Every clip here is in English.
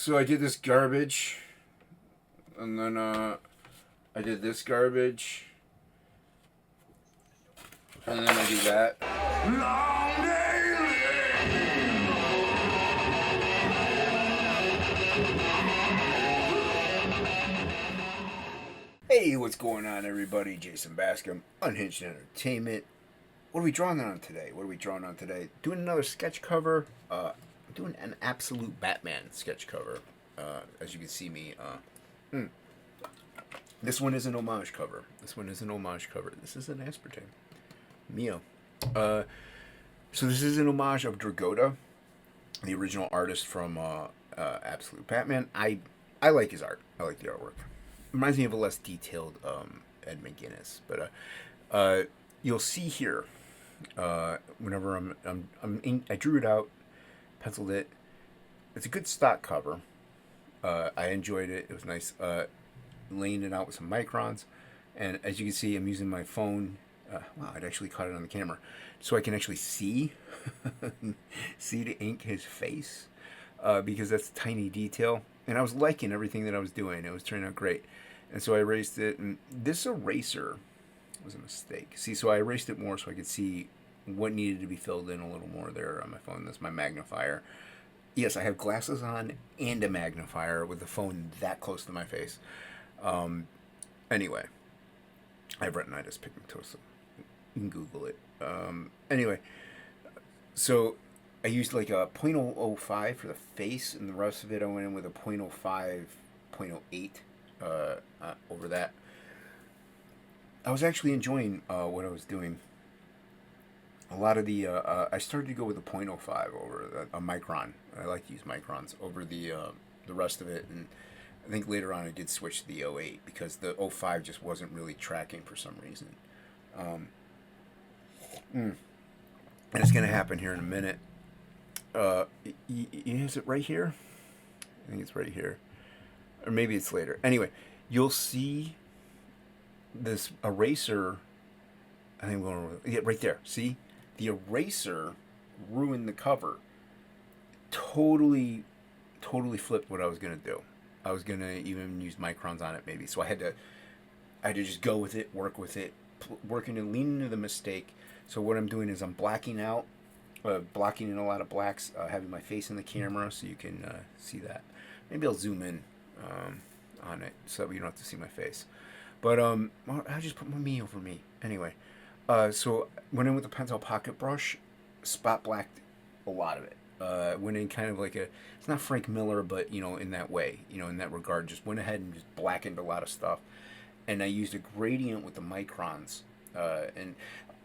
So I did this garbage, and then I did this garbage, and then I did that. Long Hey, what's going on, everybody? Jason Bascom, Unhinged Entertainment. What are we drawing on today? Doing another sketch cover. I'm doing an absolute Batman sketch cover. As you can see me. This one is an homage cover. This is an aspartame. Mio. So this is an homage of Dragotta, the original artist from Absolute Batman. I like his art. I like the artwork. Reminds me of a less detailed Ed McGuinness, but you'll see here. Whenever I drew it out, penciled it. It's a good stock cover. I enjoyed it. It was nice. Laying it out with some microns, and as you can see, I'm using my phone. Wow, I'd actually caught it on the camera, so I can actually see the ink his face, because that's a tiny detail. And I was liking everything that I was doing. It was turning out great. And so I erased it. And this eraser was a mistake. See, so I erased it more so I could see what needed to be filled in a little more there on my phone. That's my magnifier. Yes, I have glasses on and a magnifier with the phone that close to my face. Anyway, I have retinitis pigmentosa. You can Google it. Anyway, so I used like a 0.005 for the face, and the rest of it I went in with a 0.05, 0.08 over that. I was actually enjoying what I was doing. A lot of the I started to go with a 0.05 over a micron. I like to use microns over the rest of it, and I think later on I did switch to the 0.8 because the 0.5 just wasn't really tracking for some reason. And it's gonna happen here in a minute. Is it right here? I think it's right here. Or maybe it's later. Anyway, you'll see this eraser. I think we're going to... Yeah, right there. See? The eraser ruined the cover. Totally flipped what I was going to do. I was going to even use microns on it maybe. So I had to just go with it, work with it, working and leaning into the mistake. So what I'm doing is I'm blacking out. Blocking in a lot of blacks, having my face in the camera so you can see that. Maybe I'll zoom in on it so that you don't have to see my face. But I'll just put me over me. Anyway, so went in with the pencil pocket brush, spot blacked a lot of it. Went in kind of like it's not Frank Miller, but in that way, in that regard, just went ahead and just blackened a lot of stuff. And I used a gradient with the microns, and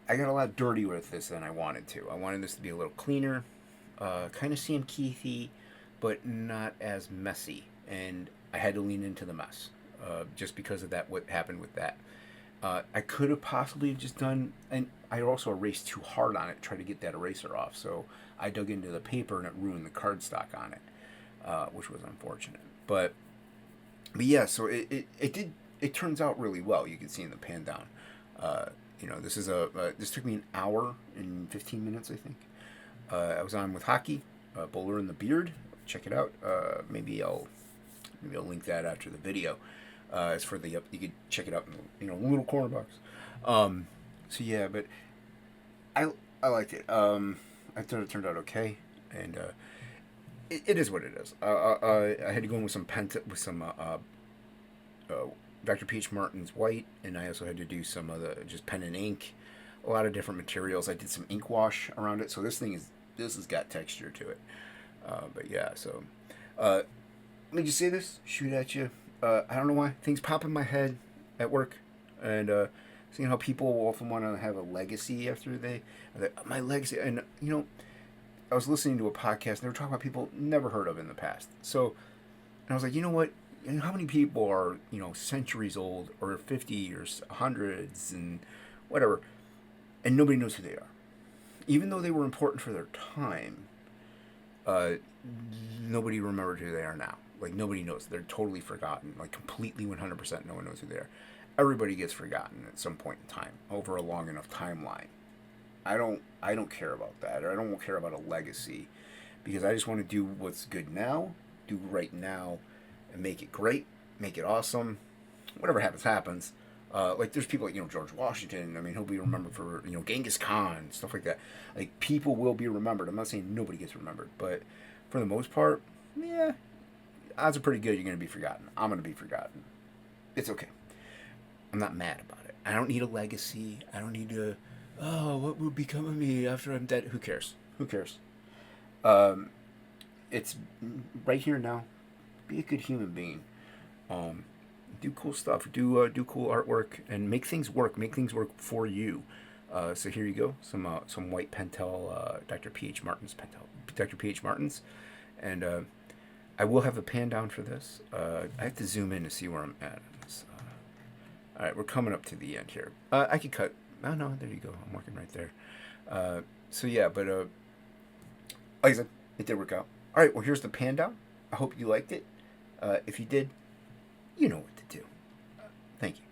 I got a lot dirty with this than I wanted to. I wanted this to be a little cleaner, kind of Sam Keithy, but not as messy. And I had to lean into the mess, just because of that. What happened with that? I could have possibly just done, and I also erased too hard on it to try to get that eraser off. So I dug into the paper and it ruined the cardstock on it, which was unfortunate. But yeah, so it turns out really well. You can see in the pan down. This is this took me an hour and 15 minutes, I think. I was on with Hockey, Bowler in the Beard. Check it out. Maybe I'll link that after the video. As for you could check it out in the little corner box. So yeah, but I liked it. I thought it turned out okay, and it is what it is. I had to go in with some Dr. Peach Martin's white, and I also had to do some of the just pen and ink, a lot of different materials. I did some ink wash around it, so this has got texture to it. But yeah, so let me just say this, shoot at you. I don't know why things pop in my head at work, and seeing how people often want to have a legacy after my legacy, and I was listening to a podcast and they were talking about people never heard of in the past. So, and I was like, you know what? How many people are, centuries old or 50 or hundreds and whatever, and nobody knows who they are? Even though they were important for their time, nobody remembered who they are now. Like, nobody knows. They're totally forgotten. Like, completely 100% no one knows who they are. Everybody gets forgotten at some point in time over a long enough timeline. I don't care about that. Or I don't care about a legacy, because I just want to do what's good now, do right now and make it great, make it awesome. Whatever happens, happens. Like there's people like George Washington. I mean, he'll be remembered for Genghis Khan, stuff like that. Like people will be remembered. I'm not saying nobody gets remembered, but for the most part, yeah, odds are pretty good you're gonna be forgotten. I'm gonna be forgotten. It's okay. I'm not mad about it. I don't need a legacy. I don't need to. Oh, what will become of me after I'm dead? Who cares? Who cares? Um, it's right here now. Be a good human being. Um, do cool stuff. Do cool artwork and make things work. Make things work for you. So here you go. Some white Pentel, Dr. P.H. Martin's Pentel, Dr. P.H. Martin's, and I will have a pan down for this. I have to zoom in to see where I'm at on this. All right, we're coming up to the end here. I could cut. Oh no, there you go. I'm working right there. So yeah, but like I said, it did work out. All right, well here's the pan down. I hope you liked it. If you did, you know what to do. Thank you.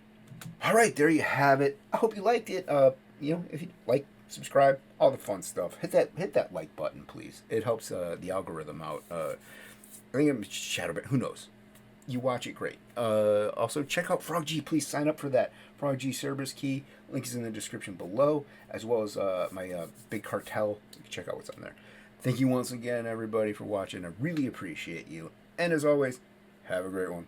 All right, there you have it. I hope you liked it. If you like, subscribe, all the fun stuff. Hit that like button, please. It helps the algorithm out. I think I'm shadow. Who knows? You watch it, great. Also, check out Frog G. Please sign up for that Frog G Cerberus key. Link is in the description below, as well as my big cartel. You can check out what's on there. Thank you once again, everybody, for watching. I really appreciate you. And as always, have a great one.